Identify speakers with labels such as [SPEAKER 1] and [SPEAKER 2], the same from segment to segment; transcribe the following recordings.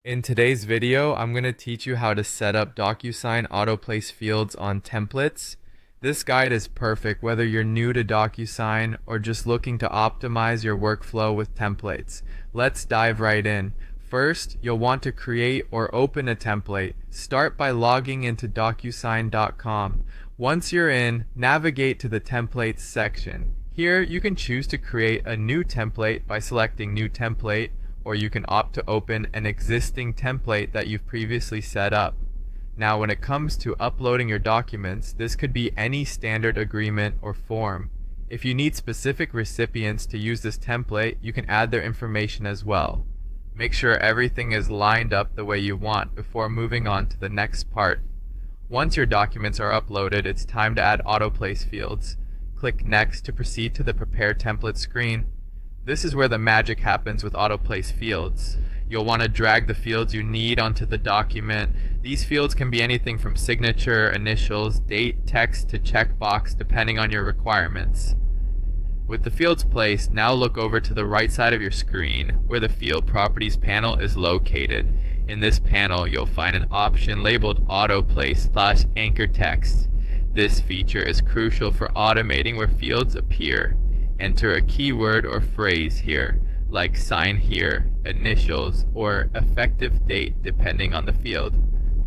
[SPEAKER 1] In today's video, I'm going to teach you how to set up DocuSign AutoPlace fields on templates. This guide is perfect whether you're new to DocuSign or just looking to optimize your workflow with templates. Let's dive right in. First, you'll want to create or open a template. Start by logging into DocuSign.com. Once you're in, navigate to the Templates section. Here, you can choose to create a new template by selecting New Template, or you can opt to open an existing template that you've previously set up. Now, when it comes to uploading your documents, this could be any standard agreement or form. If you need specific recipients to use this template, you can add their information as well. Make sure everything is lined up the way you want before moving on to the next part. Once your documents are uploaded, it's time to add AutoPlace fields. Click Next to proceed to the Prepare Template screen. This is where the magic happens with AutoPlace fields. You'll want to drag the fields you need onto the document. These fields can be anything from signature, initials, date, text, to checkbox, depending on your requirements. With the fields placed, now look over to the right side of your screen where the Field Properties panel is located. In this panel, you'll find an option labeled AutoPlace/Anchor Text. This feature is crucial for automating where fields appear. Enter a keyword or phrase here, like sign here, initials, or effective date depending on the field.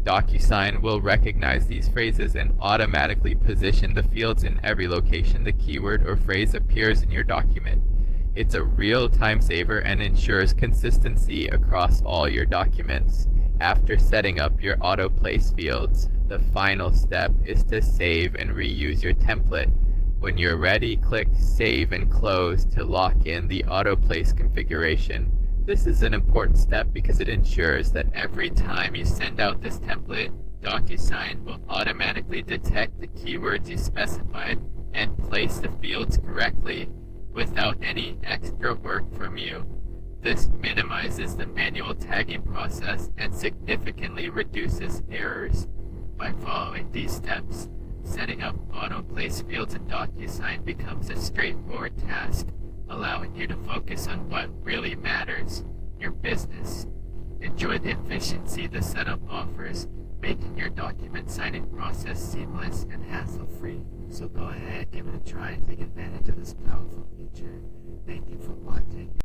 [SPEAKER 1] DocuSign will recognize these phrases and automatically position the fields in every location the keyword or phrase appears in your document. It's a real time saver and ensures consistency across all your documents. After setting up your AutoPlace fields, the final step is to save and reuse your template. When you're ready, click Save and Close to lock in the AutoPlace configuration. This is an important step because it ensures that every time you send out this template, DocuSign will automatically detect the keywords you specified and place the fields correctly without any extra work from you. This minimizes the manual tagging process and significantly reduces errors. By following these steps, setting up AutoPlace fields in DocuSign becomes a straightforward task, allowing you to focus on what really matters, your business. Enjoy the efficiency the setup offers, making your document signing process seamless and hassle-free. So go ahead, give it a try, and take advantage of this powerful feature. Thank you for watching.